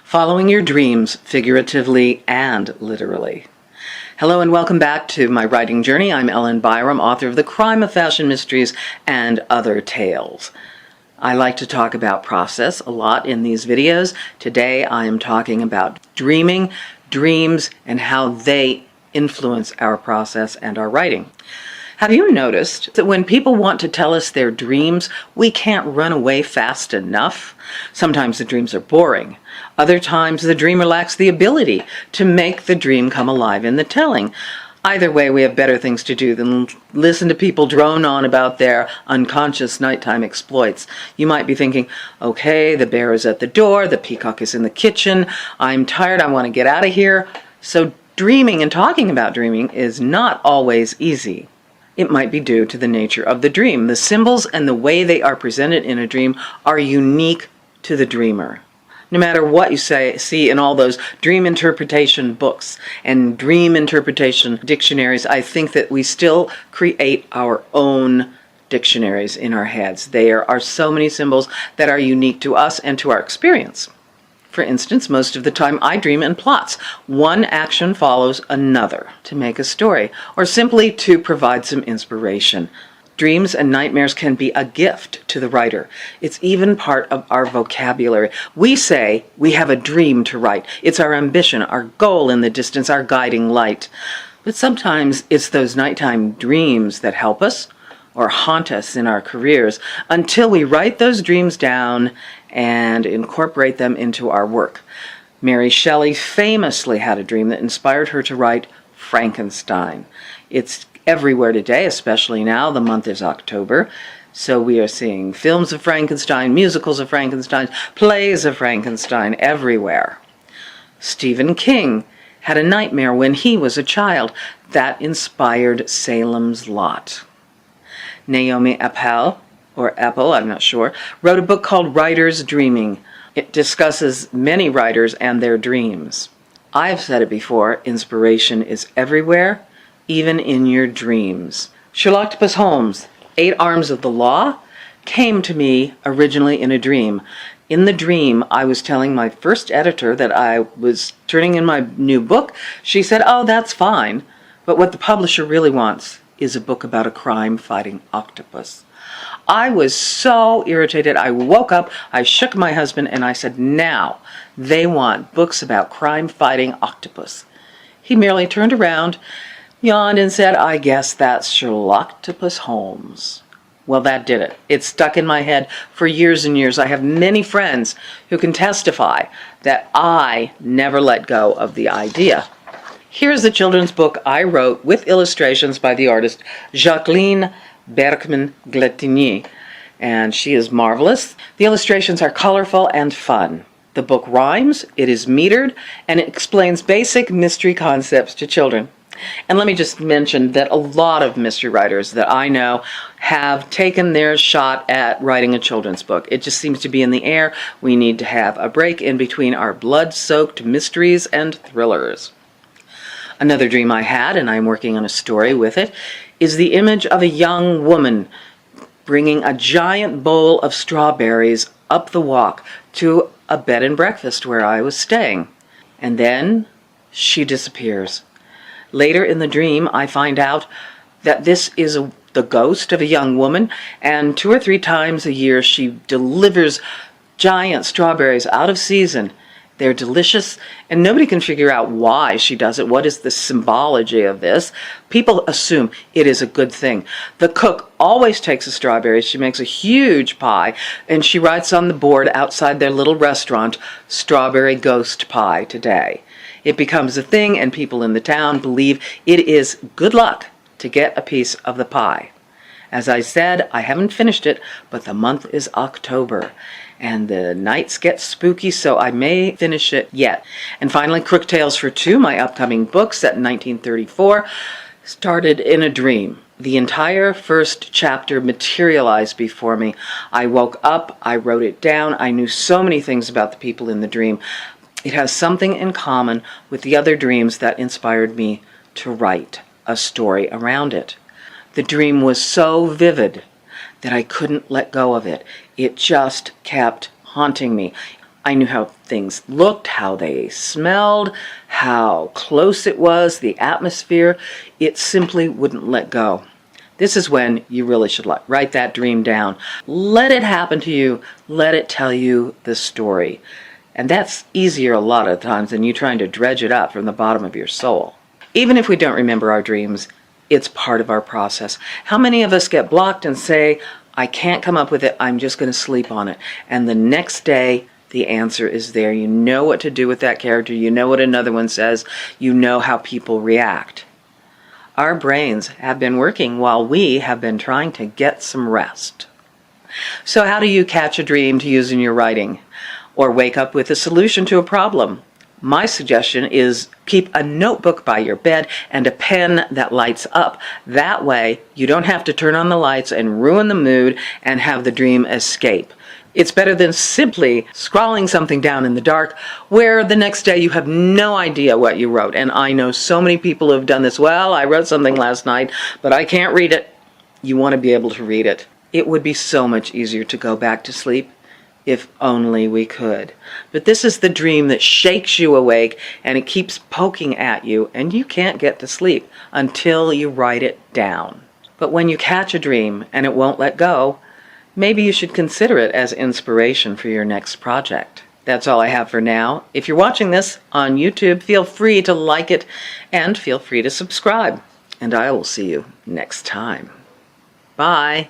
Following your dreams, figuratively and literally. Hello and welcome back to my writing journey. I'm Ellen Byerrum, author of The Crime of Fashion Mysteries and Other Tales. I like to talk about process a lot in these videos. Today I am talking about dreaming, dreams, and how they influence our process and our writing. Have you noticed that when people want to tell us their dreams, we can't run away fast enough? Sometimes the dreams are boring. Other times the dreamer lacks the ability to make the dream come alive in the telling. Either way, we have better things to do than listen to people drone on about their unconscious nighttime exploits. You might be thinking, okay, the bear is at the door, the peacock is in the kitchen, I'm tired, I want to get out of here. So dreaming and talking about dreaming is not always easy. It might be due to the nature of the dream. The symbols and the way they are presented in a dream are unique to the dreamer. No matter what you see in all those dream interpretation books and dream interpretation dictionaries, I think that we still create our own dictionaries in our heads. There are so many symbols that are unique to us and to our experience. For instance, most of the time I dream in plots. One action follows another to make a story, or simply to provide some inspiration. Dreams and nightmares can be a gift to the writer. It's even part of our vocabulary. We say we have a dream to write. It's our ambition, our goal in the distance, our guiding light. But sometimes it's those nighttime dreams that help us or haunt us in our careers until we write those dreams down and incorporate them into our work. Mary Shelley famously had a dream that inspired her to write Frankenstein. It's everywhere today, especially now. The month is October, so we are seeing films of Frankenstein, musicals of Frankenstein, plays of Frankenstein everywhere. Stephen King had a nightmare when he was a child that inspired Salem's Lot. Naomi Appel, or Apple, I'm not sure, wrote a book called Writers Dreaming. It discusses many writers and their dreams. I've said it before, inspiration is everywhere, even in your dreams. Sherlock Holmes, 8 Arms of the Law, came to me originally in a dream. In the dream, I was telling my first editor that I was turning in my new book. She said, "Oh, that's fine, but what the publisher really wants is a book about a crime-fighting octopus." I was so irritated. I woke up, I shook my husband, and I said, "Now, they want books about crime-fighting octopus." He merely turned around, yawned, and said, "I guess that's Sherlock Holmes." Well, that did it. It stuck in my head for years and years. I have many friends who can testify that I never let go of the idea. Here's the children's book I wrote with illustrations by the artist Jacqueline Bergman-Gletinier, and she is marvelous. The illustrations are colorful and fun. The book rhymes, it is metered, and it explains basic mystery concepts to children. And let me just mention that a lot of mystery writers that I know have taken their shot at writing a children's book. It just seems to be in the air. We need to have a break in between our blood-soaked mysteries and thrillers. Another dream I had, and I'm working on a story with it, is the image of a young woman bringing a giant bowl of strawberries up the walk to a bed and breakfast where I was staying. And then she disappears. Later in the dream, I find out that this is the ghost of a young woman, and 2 or 3 times a year she delivers giant strawberries out of season. They're delicious, and nobody can figure out why she does it. What is the symbology of this? People assume it is a good thing. The cook always takes the strawberries. She makes a huge pie, and she writes on the board outside their little restaurant, "Strawberry Ghost Pie today." It becomes a thing, and people in the town believe it is good luck to get a piece of the pie. As I said, I haven't finished it, but the month is October, and the nights get spooky, so I may finish it yet. And finally, Crook Tales for Two, my upcoming book set in 1934, started in a dream. The entire first chapter materialized before me. I woke up, I wrote it down, I knew so many things about the people in the dream. It has something in common with the other dreams that inspired me to write a story around it. The dream was so vivid that I couldn't let go of it. It just kept haunting me. I knew how things looked, how they smelled, how close it was, the atmosphere. It simply wouldn't let go. This is when you really should write that dream down. Let it happen to you. Let it tell you the story. And that's easier a lot of times than you trying to dredge it up from the bottom of your soul. Even if we don't remember our dreams, it's part of our process. How many of us get blocked and say, I can't come up with it, I'm just going to sleep on it. And the next day, the answer is there. You know what to do with that character. You know what another one says. You know how people react. Our brains have been working while we have been trying to get some rest. So how do you catch a dream to use in your writing? Or wake up with a solution to a problem? My suggestion is keep a notebook by your bed and a pen that lights up. That way, you don't have to turn on the lights and ruin the mood and have the dream escape. It's better than simply scrawling something down in the dark where the next day you have no idea what you wrote. And I know so many people who have done this. Well, I wrote something last night, but I can't read it. You want to be able to read it. It would be so much easier to go back to sleep if only we could. But this is the dream that shakes you awake and it keeps poking at you and you can't get to sleep until you write it down. But when you catch a dream and it won't let go, maybe you should consider it as inspiration for your next project. That's all I have for now. If you're watching this on YouTube, feel free to like it and feel free to subscribe. And I will see you next time. Bye.